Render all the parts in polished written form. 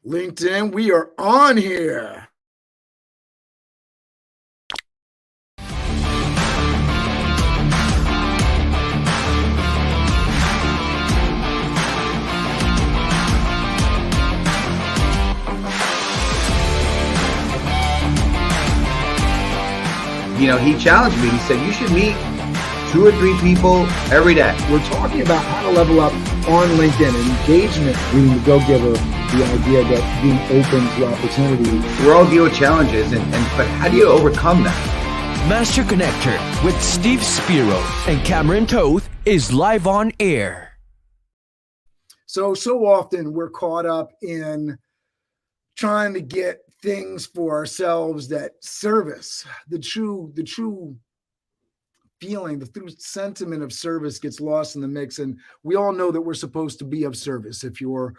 LinkedIn, we are on here. He challenged me. He said, you should meet 2 or 3 people every day. We're talking about how to level up on LinkedIn and engagement, being the go-giver, the idea that being open to opportunity. We're all deal with challenges, but how do you overcome that? Master Connector with Steve Spiro and Cameron Toth is live on air. So often we're caught up in trying to get things for ourselves that service, the true feeling, the true sentiment of service gets lost in the mix. And we all know that we're supposed to be of service. If you're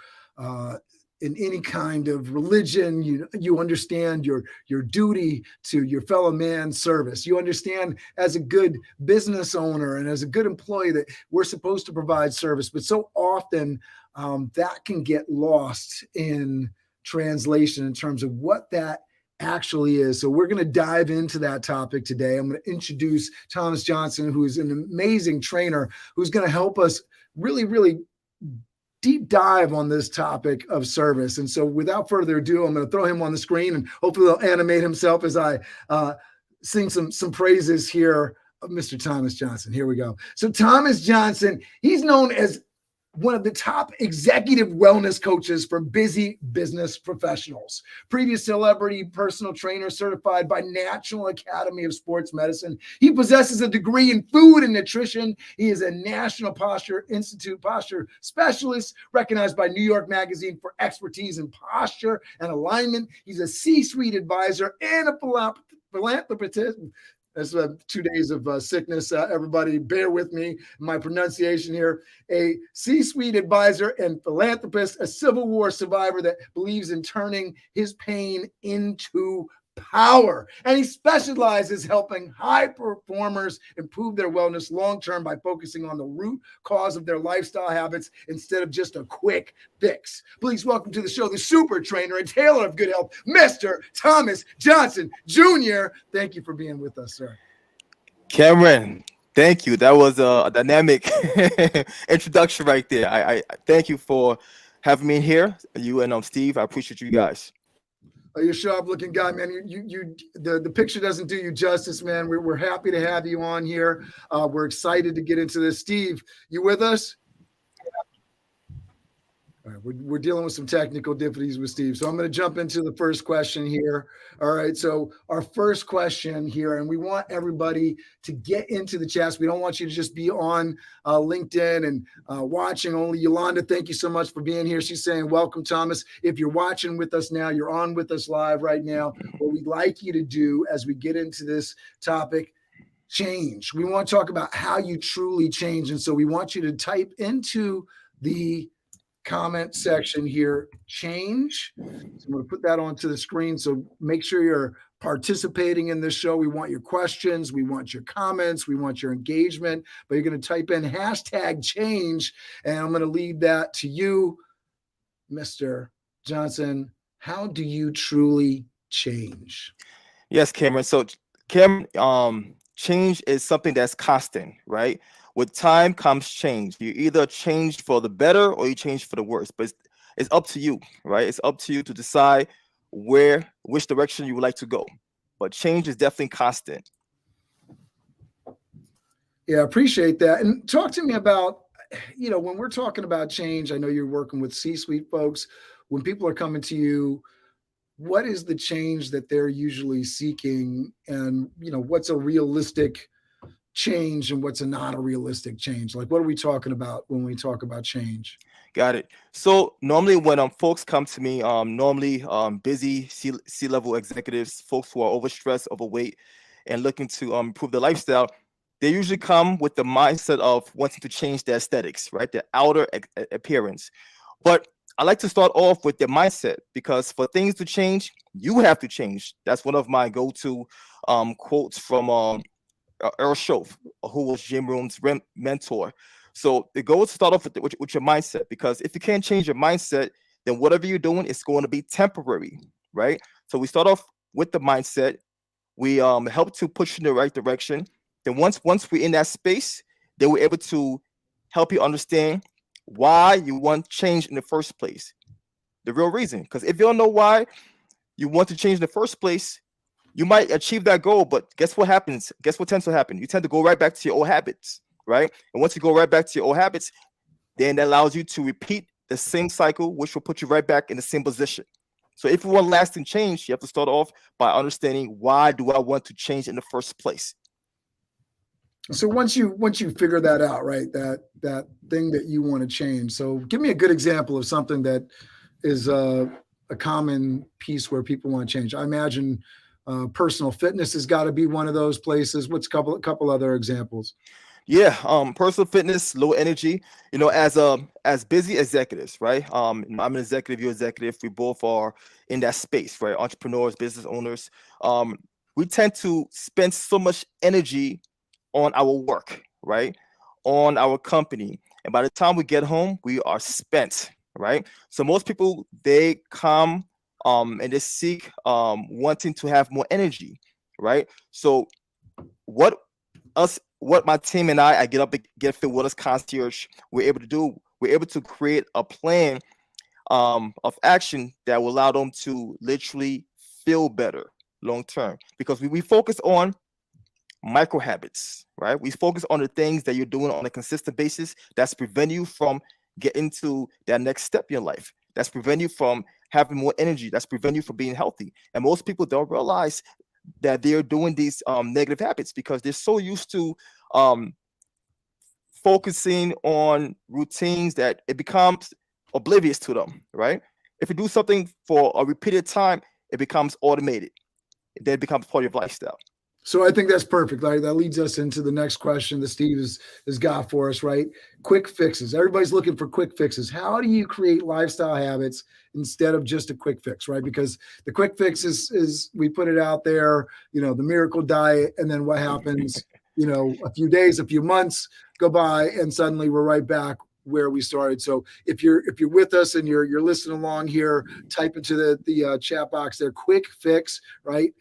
in any kind of religion, you understand your duty to your fellow man's service. You understand as a good business owner and as a good employee that we're supposed to provide service. But so often that can get lost in translation in terms of what that actually is. So we're going to dive into that topic today. I'm going to introduce Thomas Johnson, who is an amazing trainer who's going to help us really, really deep dive on this topic of service. And so without further ado, I'm going to throw him on the screen and hopefully he'll animate himself as I sing some praises here of Mr. Thomas Johnson. Here we go. So Thomas Johnson, he's known as one of the top executive wellness coaches for busy business professionals. Previous celebrity personal trainer certified by National Academy of Sports Medicine. He possesses a degree in food and nutrition. He is a National Posture Institute posture specialist, recognized by New York Magazine for expertise in posture and alignment. He's a C-suite advisor and a philanthropist. That's 2 days of sickness. Everybody bear with me. My pronunciation here. A C-suite advisor and philanthropist, a Civil War survivor that believes in turning his pain into power. And he specializes helping high performers improve their wellness long-term by focusing on the root cause of their lifestyle habits instead of just a quick fix. Please welcome to the show the super trainer and tailor of good health, Mr. Thomas Johnson Jr. Thank you for being with us, sir. Cameron, thank you. That was a dynamic introduction right there. I thank you for having me here. You and Steve, I appreciate you guys. You're a sharp-looking guy, man. The picture doesn't do you justice, man. We're happy to have you on here. We're excited to get into this. Steve, you with us? All right, we're dealing with some technical difficulties with Steve. So I'm going to jump into the first question here. All right, so our first question here, and we want everybody to get into the chat. We don't want you to just be on LinkedIn and watching only. Yolanda, thank you so much for being here. She's saying, welcome, Thomas. If you're watching with us now, you're on with us live right now. What we'd like you to do as we get into this topic, change. We want to talk about how you truly change. And so we want you to type into the comment section here, change. So I'm going to put that onto the screen. So make sure you're participating in this show. We want your questions. We want your comments. We want your engagement. But you're going to type in hashtag change. And I'm going to leave that to you, Mr. Johnson. How do you truly change? Yes, Cameron. So Cameron, change is something that's constant, right? With time comes change. You either change for the better or you change for the worse, but it's up to you, right? It's up to you to decide which direction you would like to go. But change is definitely constant. Yeah, I appreciate that. And talk to me about, when we're talking about change, I know you're working with C-suite folks. When people are coming to you, what is the change that they're usually seeking? And, what's a realistic change and what's not a realistic change? Like, what are we talking about when we talk about change? Got it. So normally when folks come to me, busy C-level executives, folks who are overstressed, overweight, and looking to improve their lifestyle, they usually come with the mindset of wanting to change their aesthetics, right? Their outer appearance. But I like to start off with their mindset, because for things to change, you have to change. That's one of my go-to quotes from Earl Schoaf, who was Jim Rohn's mentor. So the goal is to start off with your mindset, because if you can't change your mindset, then whatever you're doing is going to be temporary, right? So we start off with the mindset. We help to push in the right direction. Then once we're in that space, then we're able to help you understand why you want change in the first place, the real reason. Because if you don't know why you want to change in the first place, you might achieve that goal, but guess what happens? Guess what tends to happen? You tend to go right back to your old habits, right? And once you go right back to your old habits, then that allows you to repeat the same cycle, which will put you right back in the same position. So if you want lasting change, you have to start off by understanding, why do I want to change in the first place? So once you figure that out, right, that thing that you want to change. So give me a good example of something that is a common piece where people want to change. I imagine personal fitness has got to be one of those places. What's a couple other examples? Yeah, personal fitness, low energy. As busy executives, right? I'm an executive, you're executive. We both are in that space, right? Entrepreneurs, business owners. We tend to spend so much energy on our work, right? On our company, and by the time we get home, we are spent, right? So most people, they come and they seek wanting to have more energy, right? So what what my team and I get up and get fit with us concierge, we're able to do, we're able to create a plan of action that will allow them to literally feel better long term, because we focus on micro habits, right? We focus on the things that you're doing on a consistent basis that's prevent you from getting to that next step in your life, that's prevent you from having more energy, that's prevent you from being healthy. And most people don't realize that they're doing these negative habits because they're so used to um, focusing on routines that it becomes oblivious to them, right? If you do something for a repeated time, it becomes automated. Then it becomes part of your lifestyle. So I think that's perfect. Like, that leads us into the next question that Steve has got for us, right? Quick fixes. Everybody's looking for quick fixes. How do you create lifestyle habits instead of just a quick fix, right? Because the quick fix is we put it out there, the miracle diet, and then what happens, a few days, a few months go by, and suddenly we're right back where we started. So if you're with us and you're listening along here, type into the chat box there, quick fix, right?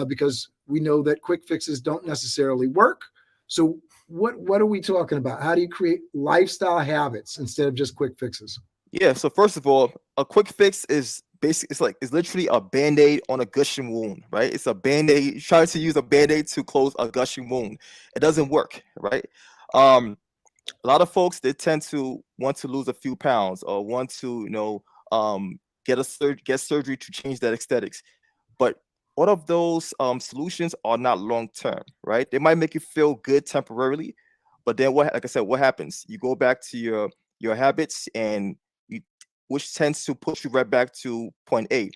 Because we know that quick fixes don't necessarily work. So what are we talking about? How do you create lifestyle habits instead of just quick fixes? Yeah. So first of all, a quick fix is basically, it's literally a band-aid on a gushing wound, right? It's a band-aid, trying to use a band-aid to close a gushing wound. It doesn't work, right? A lot of folks, they tend to want to lose a few pounds or want to, get surgery to change that aesthetics. But all of those solutions are not long term, right? They might make you feel good temporarily, but then like I said, what happens? You go back to your habits, and you, which tends to push you right back to point A.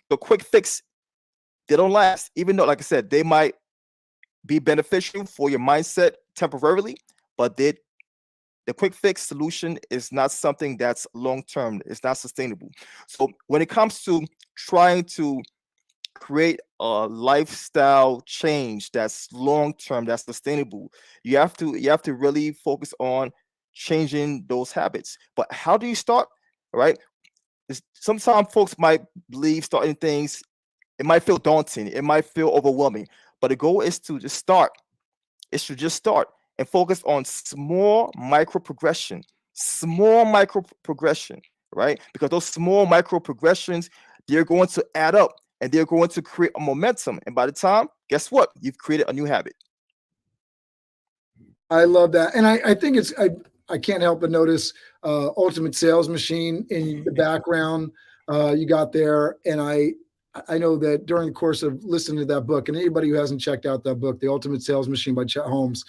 The quick fix, they don't last, even though, like I said, they might be beneficial for your mindset temporarily, but the quick fix solution is not something that's long term. It's not sustainable. So when it comes to trying to create a lifestyle change that's long term, that's sustainable, you have to really focus on changing those habits. But how do you start? Right? Sometimes folks might believe starting things, it might feel daunting, it might feel overwhelming, but the goal is to just start. It should just start and focus on small micro progression, right? Because those small micro progressions, they're going to add up and they're going to create a momentum. And by the time, guess what? You've created a new habit. I love that. And I think I can't help but notice Ultimate Sales Machine in the background you got there. And I know that during the course of listening to that book, and anybody who hasn't checked out that book, The Ultimate Sales Machine by Chet Holmes,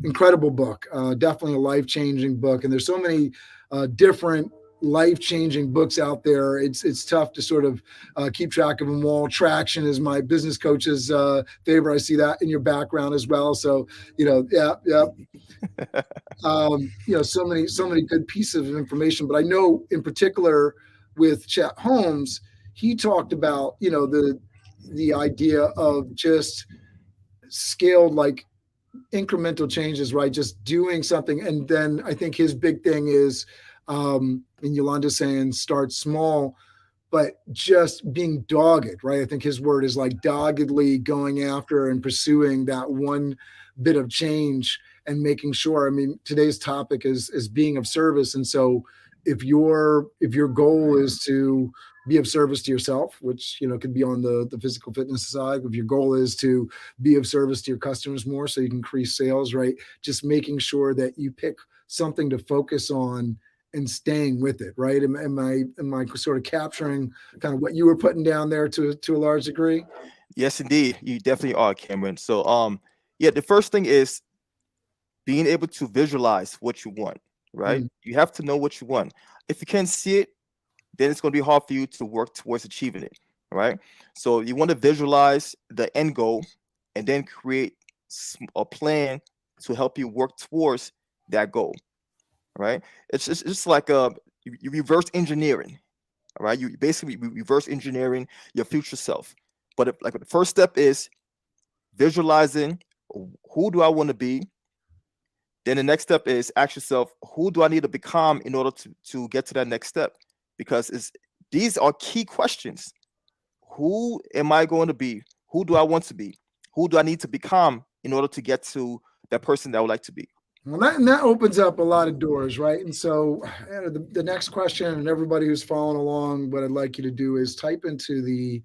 incredible book, definitely a life-changing book. And there's so many different life-changing books out there. It's tough to sort of keep track of them all. Traction is my business coach's favorite. I see that in your background as well. So, yeah. So many good pieces of information. But I know in particular with Chet Holmes, he talked about, the idea of just scaled, like, incremental changes, right? Just doing something. And then I think his big thing is And Yolanda's saying start small, but just being dogged, right? I think his word is like doggedly going after and pursuing that one bit of change and making sure. I mean, today's topic is being of service. And so if your goal is to be of service to yourself, which could be on the physical fitness side, if your goal is to be of service to your customers more so you can increase sales, right? Just making sure that you pick something to focus on and staying with it, right? Am I sort of capturing kind of what you were putting down there to a large degree? Yes, indeed. You definitely are, Cameron. So, yeah, the first thing is being able to visualize what you want, right? Mm, You have to know what you want. If you can't see it, then it's going to be hard for you to work towards achieving it, right? So you want to visualize the end goal and then create a plan to help you work towards that goal, right? It's just like you reverse engineering, all right? You basically reverse engineering your future self. But like the first step is visualizing who do I want to be. Then the next step is ask yourself, who do I need to become in order to get to that next step? Because these are key questions. Who am I going to be? Who do I want to be? Who do I need to become in order to get to that person that I would like to be? well, that opens up a lot of doors, right? And so the next question, and everybody who's following along, what I'd like you to do is type into the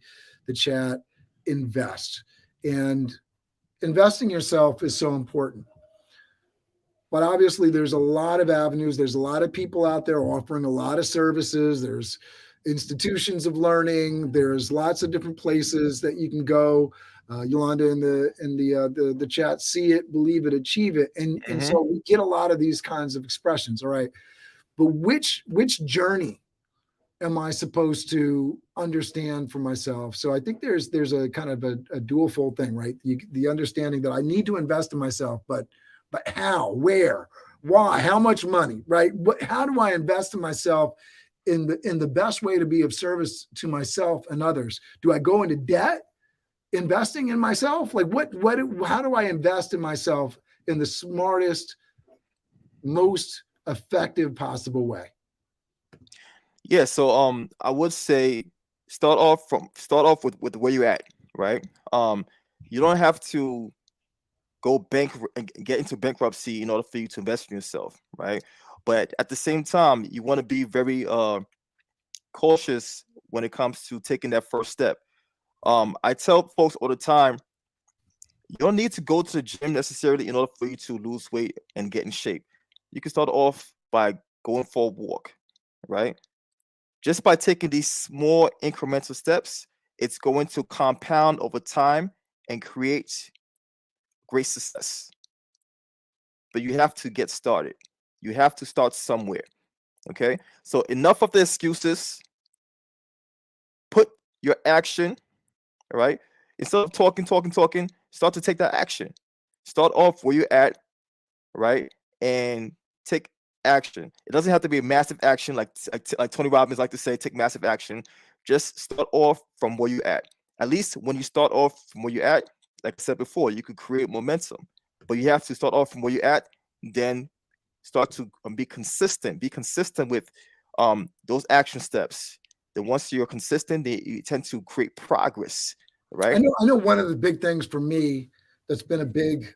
chat, invest. And investing yourself is so important. But obviously, there's a lot of avenues. There's a lot of people out there offering a lot of services. There's institutions of learning. There's lots of different places that you can go. Yolanda in the chat, see it, believe it, achieve it, and so we get a lot of these kinds of expressions. All right, but which journey am I supposed to understand for myself? So I think there's a kind of a dual-fold thing, right? The understanding that I need to invest in myself, but how, where, why, how much money, right? How do I invest in myself in the best way to be of service to myself and others? Do I go into debt investing in myself? Like how do I invest in myself in the smartest, most effective possible way? Yeah, so I would say start off with where you're at, right? You don't have to go get into bankruptcy in order for you to invest in yourself, right? But at the same time, you want to be very cautious when it comes to taking that first step. I tell folks all the time, you don't need to go to the gym necessarily in order for you to lose weight and get in shape. You can start off by going for a walk, right? Just by taking these small incremental steps, it's going to compound over time and create great success. But you have to get started. You have to start somewhere. Okay. So enough of the excuses. Put your action, all right? Instead of talking, start to take that action. Start off where you're at, right? And take action. It doesn't have to be a massive action like Tony Robbins like to say, take massive action. Just start off from where you're at. At least when you start off from where you're at, like I said before, you could create momentum. But you have to start off from where you're at, then start to be consistent. Be consistent with those action steps. Then once you're consistent, you tend to create progress, right? I know one of the big things for me that's been a big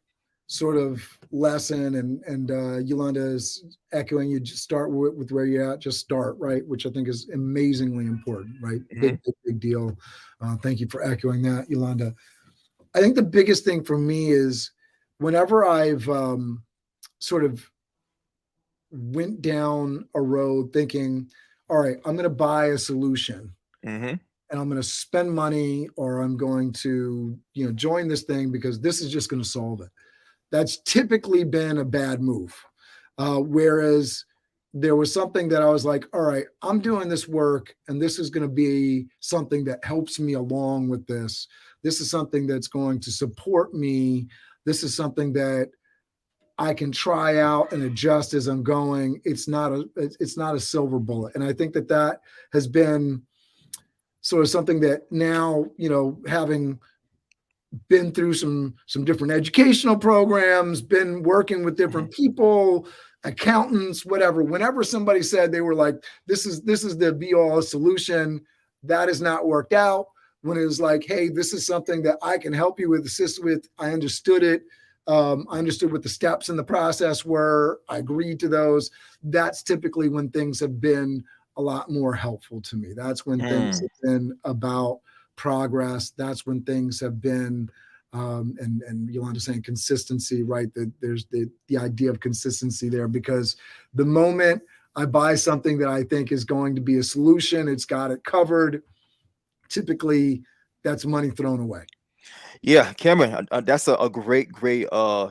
sort of lesson, and Yolanda is echoing you, just start with where you're at, just start, right? Which I think is amazingly important, right? Big deal. Thank you for echoing that, Yolanda. I think the biggest thing for me is whenever I've sort of went down a road thinking, all right, I'm going to buy a solution. And I'm going to spend money, or I'm going to, join this thing because this is just going to solve it. That's typically been a bad move. Whereas there was something that I was like, all right, I'm doing this work and this is going to be something that helps me along with this. This is something that's going to support me. This is something that I can try out and adjust as I'm going. It's not a silver bullet. And I think that has been sort of something that now, having been through some different educational programs, been working with different people, accountants, whatever. Whenever somebody said they were like, this is the be all solution, that has not worked out. When it was like, hey, this is something that I can help you with, assist with, I understood it. I understood what the steps in the process were. I agreed to those. That's typically when things have been a lot more helpful to me. That's when things have been about progress. That's when things have been, and Yolanda's saying consistency, right? That there's the idea of consistency there, because the moment I buy something that I think is going to be a solution, it's got it covered. Typically, that's money thrown away. Yeah, Cameron, that's a great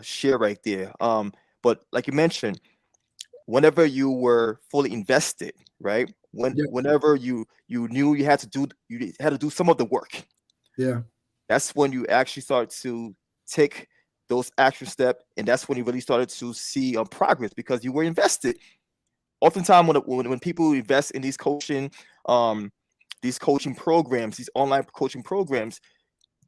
share right there. But like you mentioned, whenever you were fully invested, right? Yep. Whenever you knew you had to do some of the work, Yeah. that's when you actually start to take those action steps, and that's when you really started to see progress because you were invested. Oftentimes, when people invest in these coaching programs, these online coaching programs,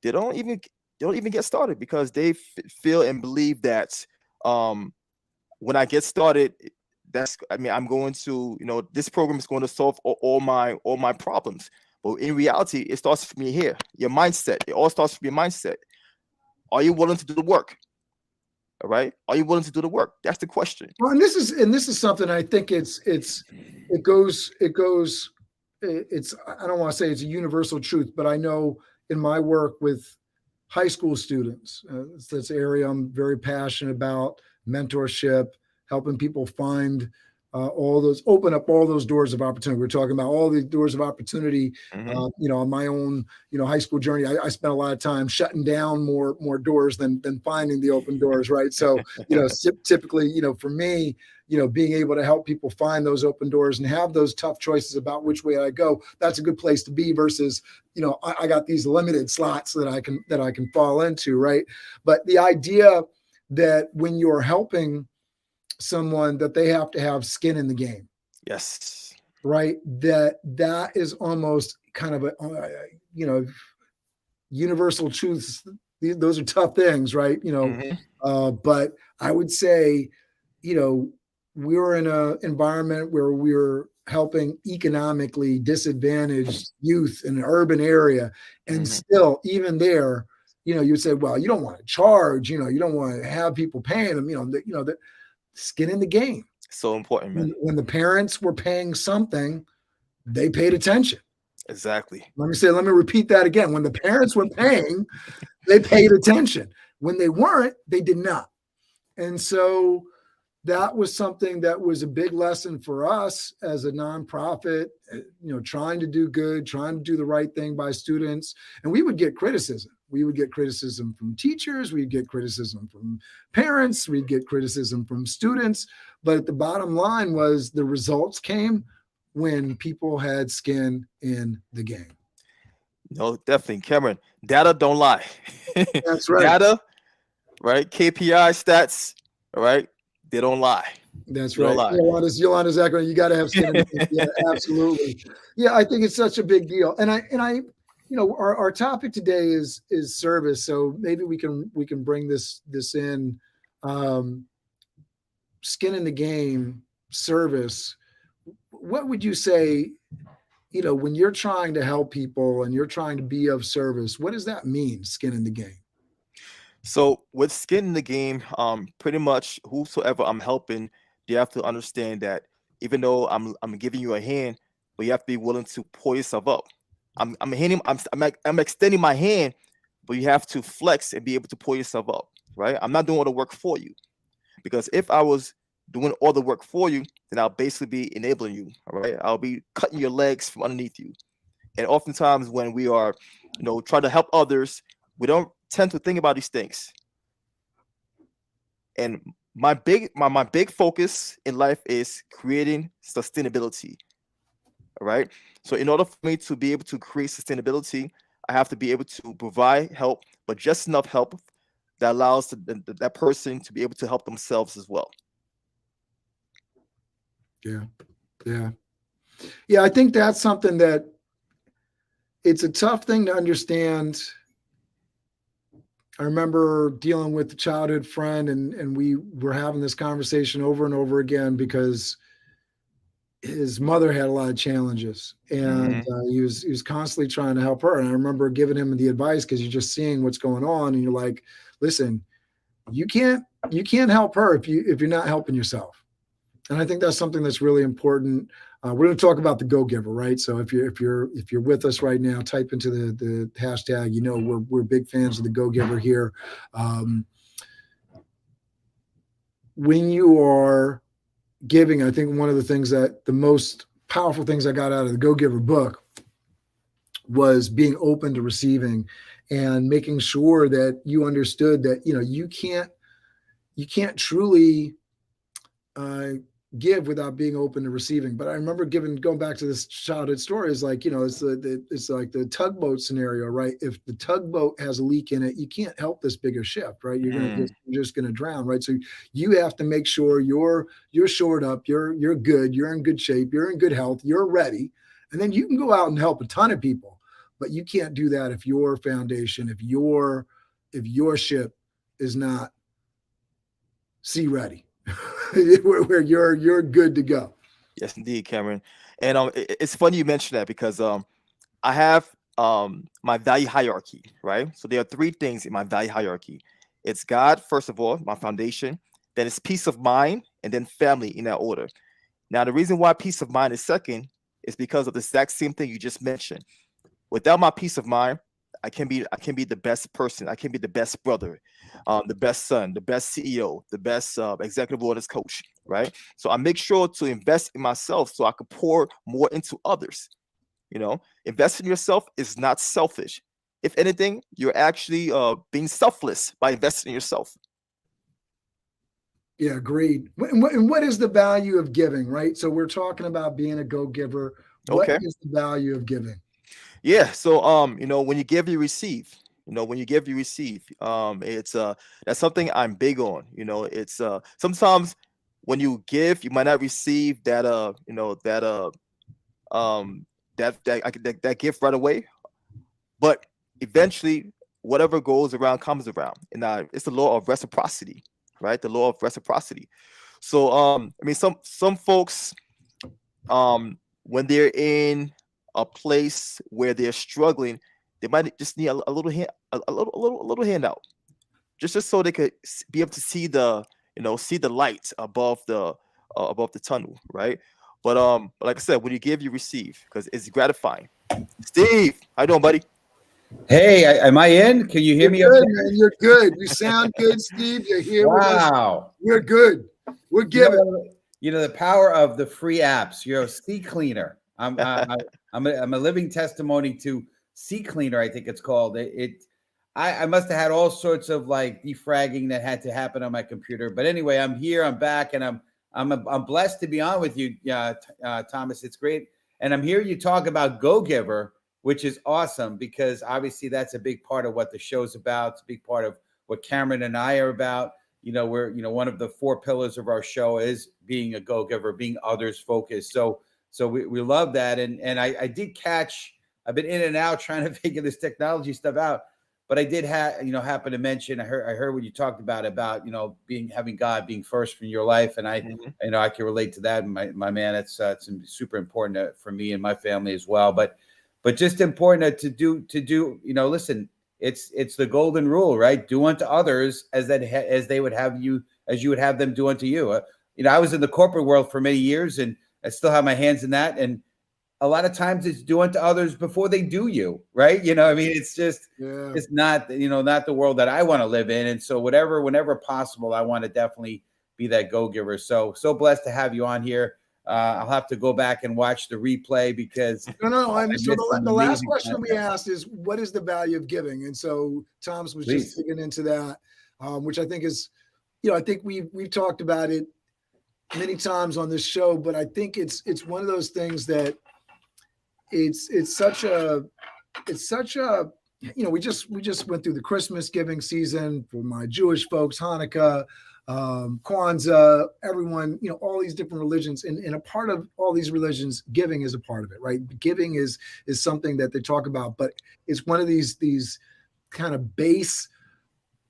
they don't even get started because they feel and believe that when I get started, I'm going to, this program is going to solve all my problems. But in reality, it starts from here. Your mindset. It all starts from your mindset. Are you willing to do the work? All right. Are you willing to do the work? That's the question. Well, and this is something I think it goes. I don't want to say it's a universal truth, but I know in my work with high school students, that's an area I'm very passionate about, mentorship, helping people find open up all those doors of opportunity. We're talking about all the doors of opportunity. On my own, high school journey, I spent a lot of time shutting down more doors than finding the open doors, right? So, typically, for me, being able to help people find those open doors and have those tough choices about which way I go, that's a good place to be versus, I got these limited slots that I can fall into, right? But the idea that when you're helping someone, that they have to have skin in the game. Yes. Right. That is almost kind of a, universal truths. Those are tough things, right? But I would say, we're in an environment where we're helping economically disadvantaged youth in an urban area. And still, even there, you would say, well, you don't want to charge, you don't want to have people paying them, the skin in the game. So important, man. When the parents were paying something, they paid attention. Exactly. Let me repeat that again. When the parents were paying, they paid attention. When they weren't, they did not. And so that was something that was a big lesson for us as a nonprofit, trying to do good, trying to do the right thing by students. And we would get criticism. We would get criticism from teachers. We'd get criticism from parents. We'd get criticism from students. But the bottom line was the results came when people had skin in the game. No, definitely. Cameron, data don't lie. That's right. Data, right? KPI stats, all right? They don't lie. That's right. Yolanda's echoing. You got to have skin in the game. Yeah, absolutely. Yeah, I think it's such a big deal. And I our topic today is service. So maybe we can bring this in. Skin in the game, service. What would you say, when you're trying to help people and you're trying to be of service, what does that mean, skin in the game? So with skin in the game, pretty much whosoever I'm helping, you have to understand that even though I'm giving you a hand, but you have to be willing to pull yourself up. I'm extending my hand, but you have to flex and be able to pull yourself up, right? I'm not doing all the work for you, because if I was doing all the work for you, then I'll basically be enabling you, all right? I'll be cutting your legs from underneath you. And oftentimes when we are, trying to help others, we don't tend to think about these things. And my big focus in life is creating sustainability. All right. So in order for me to be able to create sustainability, I have to be able to provide help, but just enough help that allows that person to be able to help themselves as well. Yeah. I think that's something that it's a tough thing to understand. I remember dealing with a childhood friend, and we were having this conversation over and over again because his mother had a lot of challenges, and Mhm. he was constantly trying to help her. And I remember giving him the advice, because you're just seeing what's going on, and you're like, listen, you can't help her if you're not helping yourself. And I think that's something that's really important. We're going to talk about the Go Giver, right? So if you're with us right now, type into the hashtag. We're big fans of the Go Giver here. Um, when you are giving, I think one of the most powerful things I got out of the Go Giver book was being open to receiving, and making sure that you understood that you can't truly uh, give without being open to receiving. But I remember going back to this childhood story, is like, it's like the tugboat scenario, right? If the tugboat has a leak in it, you can't help this bigger ship, right? Mm. You're just gonna drown, right? So you have to make sure you're shored up, you're good, you're in good shape, you're in good health, you're ready, and then you can go out and help a ton of people. But you can't do that if your foundation, if your ship is not sea ready, where you're good to go. Yes, indeed, Cameron. And it's funny you mentioned that because I have my value hierarchy, right? So there are three things in my value hierarchy. It's God, first of all, my foundation. Then it's peace of mind, and then family, in that order. Now, the reason why peace of mind is second is because of the exact same thing you just mentioned. Without my peace of mind, I can be the best person. I can be the best brother, the best son, the best CEO, the best executive wellness coach, right? So I make sure to invest in myself so I could pour more into others. Invest in yourself is not selfish. If anything, you're actually being selfless by investing in yourself. Yeah, agreed. And what is the value of giving, right? So we're talking about being a go giver. What Okay. is the value of giving? Yeah. So when you give, you receive. When you give, you receive. It's that's something I'm big on. It's sometimes when you give, you might not receive um that gift right away, but eventually whatever goes around comes around, and it's the law of reciprocity, right? The law of reciprocity. So I mean, some folks, when they're in a place where they're struggling, they might just need a little hand, a little handout, just so they could be able to see the light above the tunnel, right? But like I said, when you give, you receive, because it's gratifying. Steve, how you doing, buddy? Hey, am I in? Can you hear You're me good, okay? man. You're good. You sound good, Steve. You're here with us. Wow. We're good. We're You know, giving. the power of the free apps. You're a sea cleaner. I'm a living testimony to sea cleaner. I think it's called. I must have had all sorts of like defragging that had to happen on my computer. But anyway, I'm here. I'm back, and I'm blessed to be on with you, Thomas. It's great, and I'm hearing you talk about Go Giver, which is awesome because obviously that's a big part of what the show's about. It's a big part of what Cameron and I are about. We're one of the four pillars of our show is being a go-giver, being others focused. So we love that. And I did catch, I've been in and out trying to figure this technology stuff out, but I did happen to mention, I heard what you talked about, having God being first in your life. And Mhm. I can relate to that. My man, it's super important for me and my family as well. But just important to do, listen, it's the golden rule, right? Do unto others as they would have you, as you would have them do unto you. I was in the corporate world for many years, and I still have my hands in that. And a lot of times it's do unto others before they do you, right? I mean, Yeah. it's not the world that I want to live in. And so whenever possible, I want to definitely be that go giver. So blessed to have you on here. I'll have to go back and watch the replay because No. I I mean, so missed some the last amazing question we content. asked is, what is the value of giving? And so Thomas was just Please. digging into that, which I think is, I think we've talked about it many times on this show, but I think it's one of those things that it's such a we just went through the Christmas giving season for my Jewish folks, Hanukkah, Kwanzaa, everyone, all these different religions, and a part of all these religions, giving is a part of it, right? Giving is something that they talk about, but it's one of these kind of base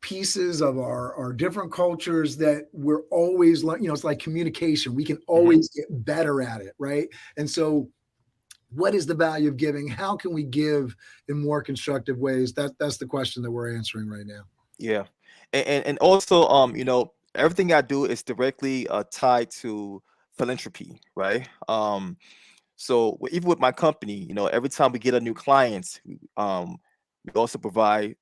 pieces of our different cultures that we're always learning. It's like communication. We can always get better at it, right? And so what is the value of giving? How can we give in more constructive ways? That's the question that we're answering right now. Yeah, and also, everything I do is directly tied to philanthropy, right? So even with my company, every time we get a new client, we also provide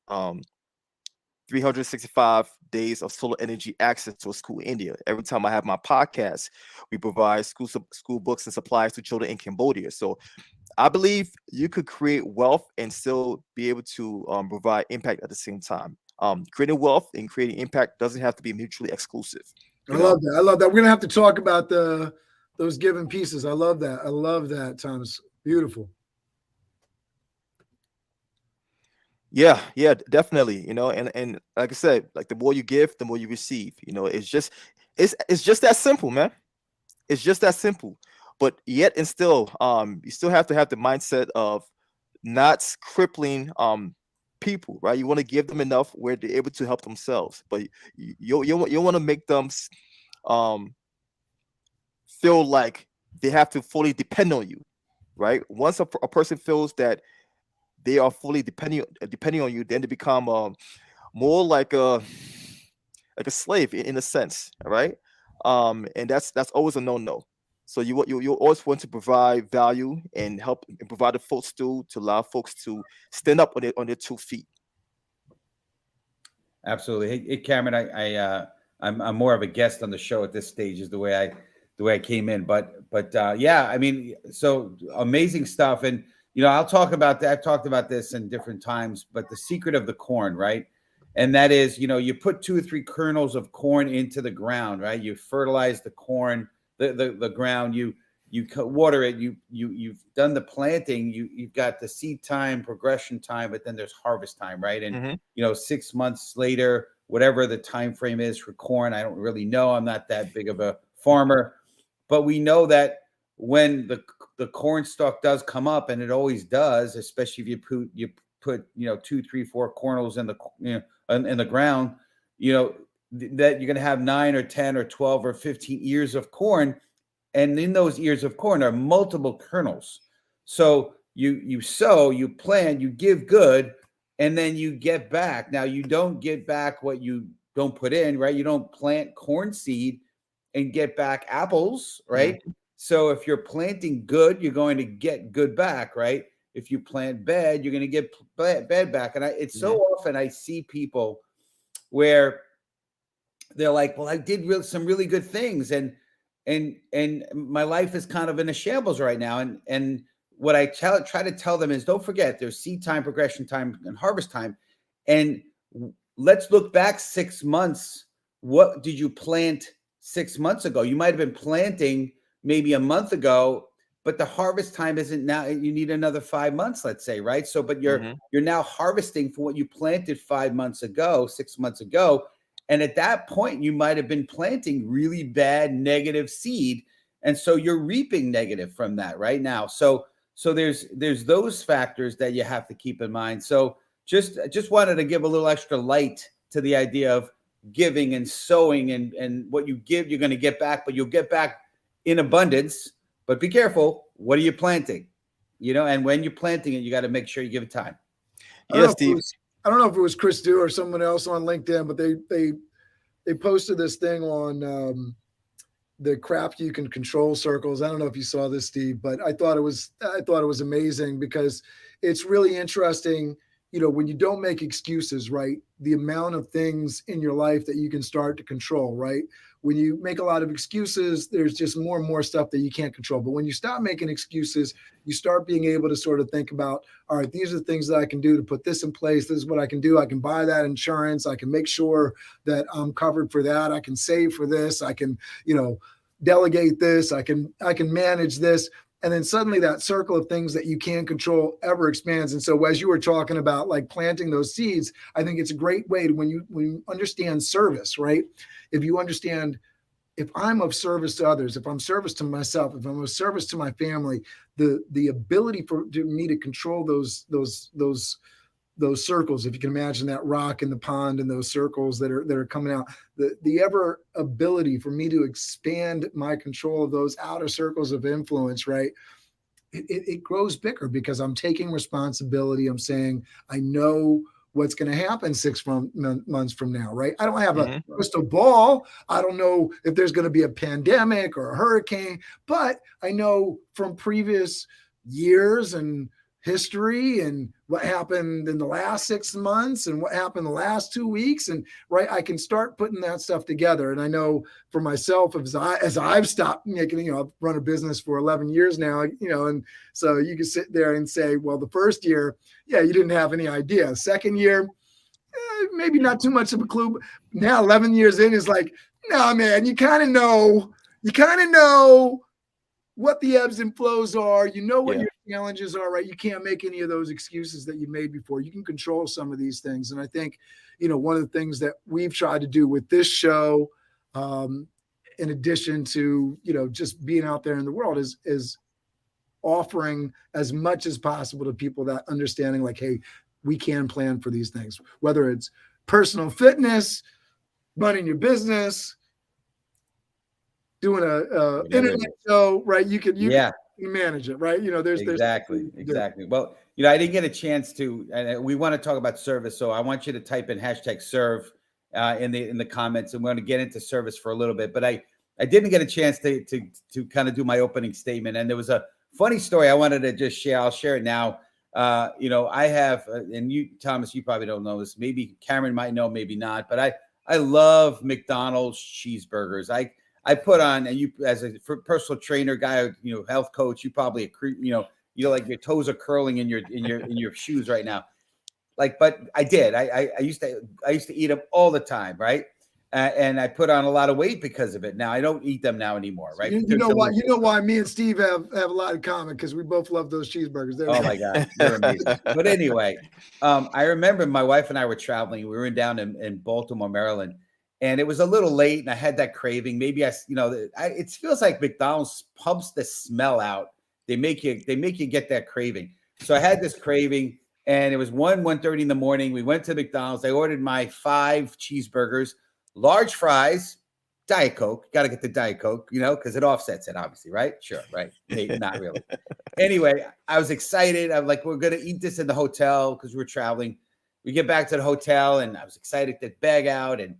365 days of solar energy access to a school in India. Every time I have my podcast, we provide school books and supplies to children in Cambodia. So I believe you could create wealth and still be able to provide impact at the same time. Creating wealth and creating impact doesn't have to be mutually exclusive. I love that. I love that. We're gonna have to talk about those given pieces. I love that. I love that, Thomas. Beautiful. Yeah, definitely. And like I said, like the more you give, the more you receive. It's just that simple, man. It's just that simple. But yet and still, you still have to have the mindset of not crippling people, right? You want to give them enough where they're able to help themselves, but you want to make them feel like they have to fully depend on you, right? Once a person feels that they are fully depending on you, then they become more like a slave in a sense, right? And that's always a no. So you always want to provide value and help and provide the folks to allow folks to stand up on their 2 feet. Absolutely. Hey, Cameron, I'm more of a guest on the show at this stage, is the way I came in. But yeah, I mean, so amazing stuff. And I'll talk about that. I've talked about this in different times, but the secret of the corn, right? And that is, you put 2 or 3 kernels of corn into the ground, right? You fertilize the corn, the ground, you water it, you've done the planting, you've got the seed time, progression time, but then there's harvest time, right? And 6 months later, whatever the time frame is for corn, I don't really know. I'm not that big of a farmer, but we know that when the corn stalk does come up, and it always does, especially if you put 2, 3, 4 kernels in the ground, that you're going to have 9 or 10 or 12 or 15 ears of corn. And in those ears of corn are multiple kernels. So you sow, you plant, you give good, and then you get back. Now, you don't get back what you don't put in, right? You don't plant corn seed and get back apples, right? Mm-hmm. So if you're planting good, you're going to get good back, right? If you plant bad, you're going to get bad back. And it's so often I see people where they're like, well, I did some really good things, and my life is kind of in a shambles right now. And what I try to tell them is, don't forget, there's seed time, progression time, and harvest time. And let's look back 6 months. What did you plant 6 months ago? You might have been planting maybe a month ago, but the harvest time isn't now. You need another 5 months, let's say, right? So, but you're now harvesting for what you planted 5 months ago, 6 months ago. And at that point, you might have been planting really bad negative seed. And so you're reaping negative from that right now. So there's those factors that you have to keep in mind. So just wanted to give a little extra light to the idea of giving and sowing, and what you give, you're going to get back, but you'll get back in abundance. But be careful. What are you planting? And when you're planting it, you got to make sure you give it time. Yes, Steve. I don't know if it was Chris Dew or someone else on LinkedIn, but they posted this thing on the crap you can control circles. I don't know if you saw this, Steve, but I thought it was amazing, because it's really interesting. When you don't make excuses, right? The amount of things in your life that you can start to control, right? When you make a lot of excuses, there's just more and more stuff that you can't control. But when you stop making excuses, you start being able to sort of think about, all right, these are the things that I can do to put this in place. This is what I can do. I can buy that insurance. I can make sure that I'm covered for that. I can save for this. I can, delegate this. I can manage this. And then suddenly that circle of things that you can't control ever expands. And so as you were talking about like planting those seeds, I think it's a great way to, when you understand service, right? If you understand, if I'm of service to others, if I'm service to myself, if I'm of service to my family, the ability for me to control those those circles, if you can imagine that rock in the pond and those circles that are coming out, the ever ability for me to expand my control of those outer circles of influence, right? It grows bigger because I'm taking responsibility. I'm saying, I know what's going to happen 6 months from now, right? I don't have a crystal ball. I don't know if there's going to be a pandemic or a hurricane, but I know from previous years and history and what happened in the last 6 months and what happened the last 2 weeks. And right, I can start putting that stuff together. And I know for myself, as I've stopped making, I've run a business for 11 years now, and so you can sit there and say, well, the first year, yeah, you didn't have any idea. Second year, maybe not too much of a clue. But now 11 years in is like, no, man, you kind of know what the ebbs and flows are. You know what your challenges are, right? You can't make any of those excuses that you made before. You can control some of these things. And I think, one of the things that we've tried to do with this show, in addition to, just being out there in the world is offering as much as possible to people that understanding like, hey, we can plan for these things, whether it's personal fitness, running your business, doing a internet show, right? You can manage it, right? There's exactly. Well, I didn't get a chance to, and we want to talk about service. So I want you to type in #serve in the comments, and we're going to get into service for a little bit. But I didn't get a chance to kind of do my opening statement, and there was a funny story I wanted to just share. I'll share it now. I have, and you, Thomas, you probably don't know this. Maybe Cameron might know, maybe not. But I love McDonald's cheeseburgers. I put on, and you as a personal trainer guy, health coach, you probably like your toes are curling in your shoes right now. But I did. I used to eat them all the time, right? And I put on a lot of weight because of it. Now I don't eat them now anymore, right? You know why? You know why me and Steve have a lot in common, because we both love those cheeseburgers. Oh my God, they're amazing. But anyway, I remember my wife and I were traveling. We were down in Baltimore, Maryland. And it was a little late, and I had that craving. Maybe it feels like McDonald's pumps the smell out. They make you get that craving. So I had this craving, and it was 1:30 in the morning. We went to McDonald's. I ordered my 5 cheeseburgers, large fries, Diet Coke. Got to get the Diet Coke, because it offsets it, obviously, right? Sure, right? Maybe not really. Anyway, I was excited. I'm like, we're gonna eat this in the hotel because we're traveling. We get back to the hotel, and I was excited to bag out, and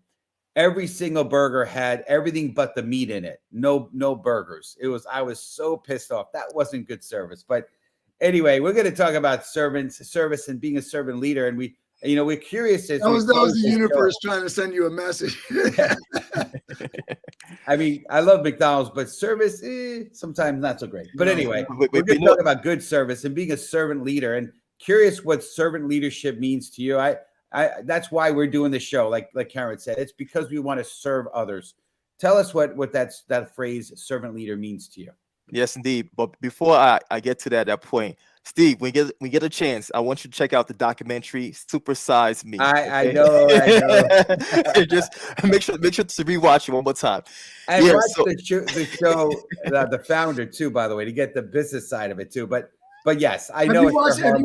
every single burger had everything but the meat in it. No burgers. I was so pissed off. That wasn't good service. But anyway, we're going to talk about service and being a servant leader. And we're curious. As that was the universe trying to send you a message. I mean, I love McDonald's, but service, sometimes not so great. But anyway, we're going to talk about good service and being a servant leader, and curious what servant leadership means to you. That's why we're doing this show. Like Karen said, it's because we want to serve others. Tell us what that phrase servant leader means to you. Yes, indeed. But before I get to that point, Steve, we get a chance, I want you to check out the documentary Super Size Me. I know. Just make sure to rewatch it one more time. And watch the show, the founder too, by the way, to get the business side of it too. But yes, I know. Have you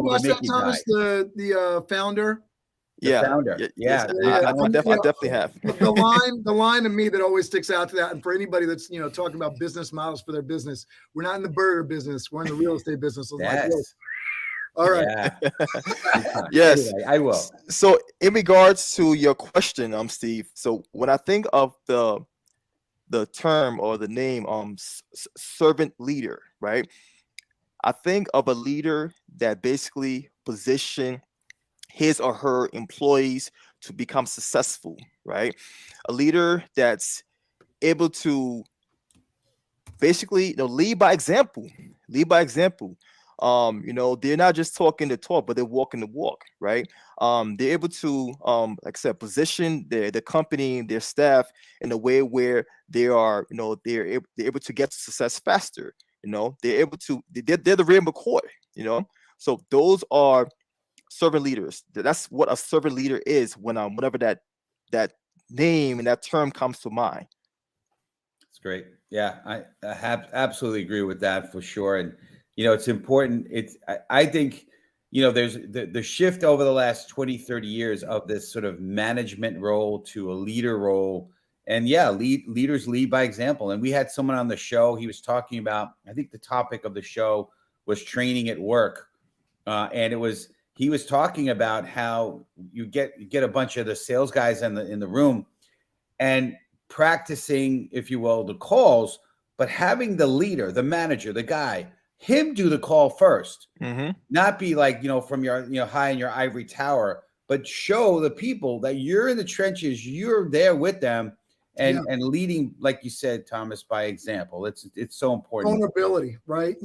watched that, Thomas, the founder? Founder. Yeah. I definitely have. The line to me that always sticks out to that, and for anybody that's talking about business models for their business, we're not in the burger business, we're in the real estate business. Yes. All right. Yeah. Yes, anyway, I will. So in regards to your question, Steve, so when I think of the term or the name servant leader, right, I think of a leader that basically position his or her employees to become successful, right? A leader that's able to basically lead by example. They're not just talking the talk, but they're walking the walk, right? They're able to, like I said, position their company, their staff in a way where they are, they're able to get to success faster. They're the real McCoy, So those are servant leaders. That's what a servant leader is whenever that name and that term comes to mind. It's great. Yeah, I absolutely agree with that for sure. And it's important. I think there's the shift over the last 20, 30 years of this sort of management role to a leader role. And yeah, leaders lead by example. And we had someone on the show. He was talking about, I think the topic of the show was training at work. And he was talking about how you get a bunch of the sales guys in the room and practicing, if you will, the calls, but having the leader, the manager, the guy, him do the call first, not be like, from your, high in your ivory tower, but show the people that you're in the trenches, you're there with them and leading, like you said, Thomas, by example. It's so important. Vulnerability, right?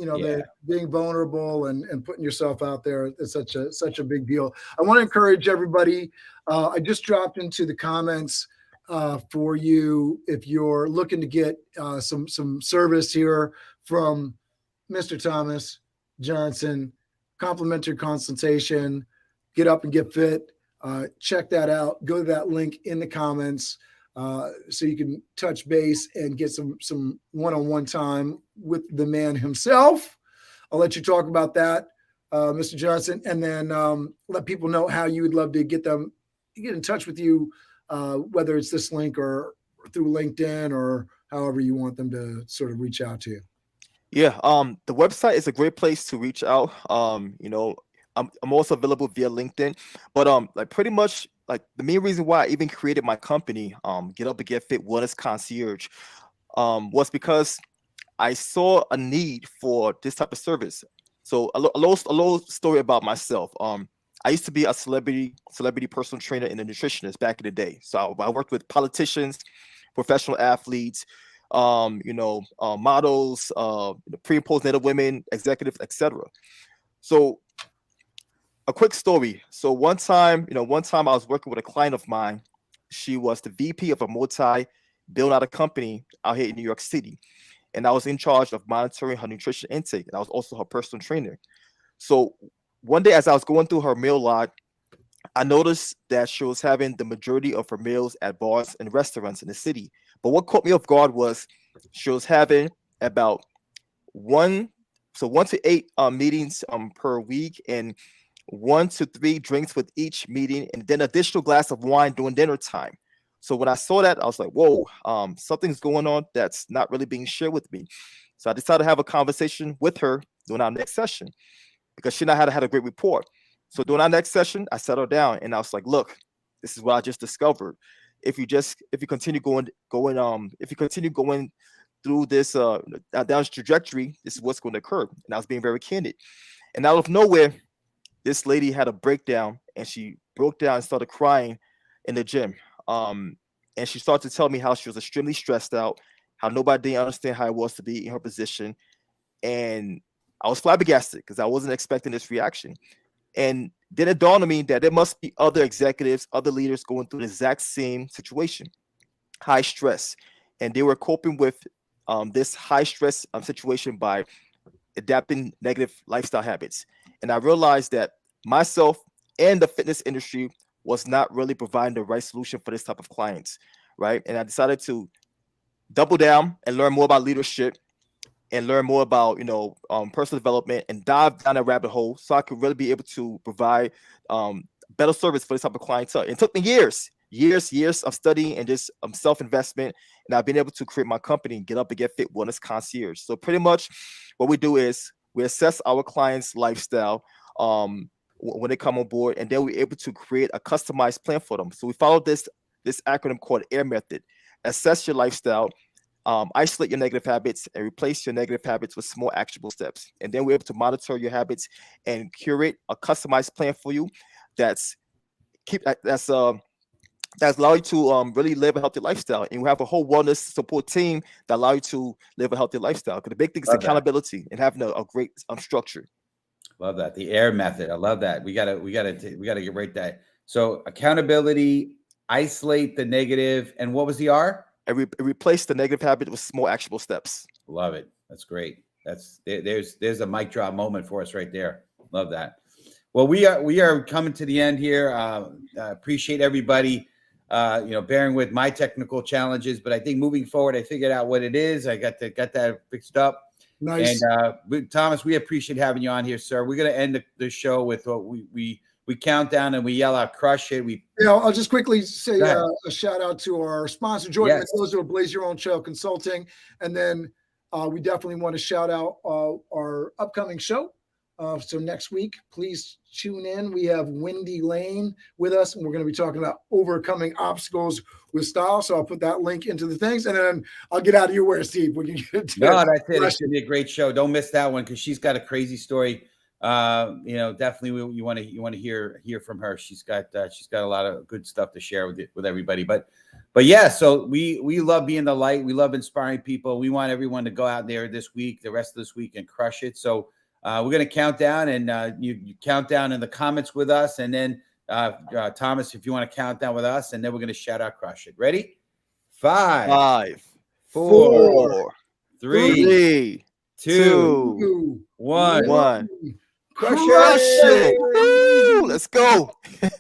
Being vulnerable and putting yourself out there is such a big deal. I want to encourage everybody. I just dropped into the comments for you if you're looking to get some service here from Mr. Thomas Johnson, complimentary consultation, get up and get fit. Check that out. Go to that link in the comments so you can touch base and get some one-on-one time with the man himself. I'll let you talk about that, Mr. Johnson, and then let people know how you would love to get in touch with you, whether it's this link or through LinkedIn or however you want them to sort of reach out to you. Yeah, the website is a great place to reach out. I'm also available via LinkedIn, but like pretty much like the main reason why I even created my company, Get Up and Get Fit Wellness Concierge, was because I saw a need for this type of service. So a little story about myself. I used to be a celebrity personal trainer and a nutritionist back in the day. So I worked with politicians, professional athletes, models, pre and postnatal women, executives, etc. So a quick story. So one time I was working with a client of mine. She was the VP of a multi-billion-dollar company out here in New York City. And I was in charge of monitoring her nutrition intake. And I was also her personal trainer. So one day as I was going through her meal log, I noticed that she was having the majority of her meals at bars and restaurants in the city. But what caught me off guard was she was having about 1 to 8 meetings per week and 1 to 3 drinks with each meeting, and then additional glass of wine during dinner time. So when I saw that, I was like, whoa, something's going on that's not really being shared with me. So I decided to have a conversation with her during our next session because she and I had a great rapport. So during our next session, I sat her down and I was like, look, this is what I just discovered. If you continue going through this down this trajectory, this is what's going to occur. And I was being very candid. And out of nowhere, this lady had a breakdown and she broke down and started crying in the gym. And she started to tell me how she was extremely stressed out, how nobody didn't understand how it was to be in her position. And I was flabbergasted because I wasn't expecting this reaction. And then it dawned on me that there must be other executives, other leaders going through the exact same situation, high stress. And they were coping with this high stress situation by adapting negative lifestyle habits. And I realized that myself and the fitness industry was not really providing the right solution for this type of clients, right? And I decided to double down and learn more about leadership and learn more about, personal development and dive down a rabbit hole so I could really be able to provide better service for this type of clientele. It took me years of studying and just self-investment, and I've been able to create my company, Get Up and Get Fit Wellness Concierge. So pretty much what we do is we assess our clients' lifestyle when they come on board, and then we're able to create a customized plan for them. So we follow this acronym called AIR method. Assess your lifestyle, isolate your negative habits, and replace your negative habits with small actionable steps. And then we're able to monitor your habits and curate a customized plan for you that's allow you to really live a healthy lifestyle. And we have a whole wellness support team that allow you to live a healthy lifestyle. Because the big thing is accountability and having a great structure. Love that. The AIR method. I love that. We gotta get right that. So accountability, isolate the negative, and what was the R? And replace the negative habit with small actionable steps. Love it. That's great. There's a mic drop moment for us right there. Love that. Well, we are coming to the end here. Appreciate everybody, bearing with my technical challenges, but I think moving forward, I figured out what it is. I got that fixed up. Nice. And Thomas, we appreciate having you on here, sir. We're going to end the show with what we count down and we yell out, "Crush it." I'll just quickly say a shout out to our sponsor, Jordan Mendoza of Blaze Your Own Trail Consulting. And then we definitely want to shout out our upcoming show. So next week, please tune in. We have Wendy Lane with us, and we're going to be talking about overcoming obstacles with style. So I'll put that link into the things, and then I'll get out of your way, Steve. We can get to No, that's it. It's going to be a great show. Don't miss that one because she's got a crazy story. Definitely you want to hear from her. She's got a lot of good stuff to share with everybody. But yeah, so we love being the light. We love inspiring people. We want everyone to go out there this week, the rest of this week, and crush it. So we're going to count down, and you count down in the comments with us, and then Thomas, if you want to count down with us, and then we're going to shout out "Crush It." Ready? 5, 4, 3, 2, 1. Crush it. Woo, let's go.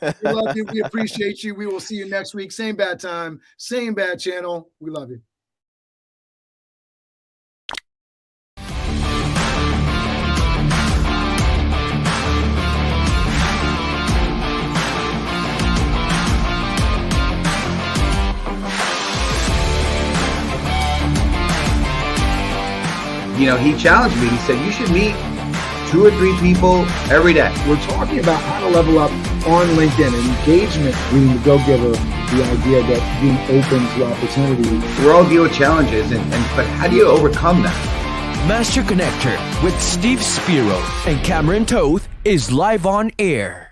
We love you. We appreciate you. We will see you next week. Same bad time, same bad channel. We love you. He challenged me. He said, you should meet 2 or 3 people every day. We're talking about how to level up on LinkedIn and engagement, being the go-giver, the idea that being open to opportunity. We all deal with challenges, but how do you overcome that? Master Connector with Steve Spiro and Cameron Toth is live on air.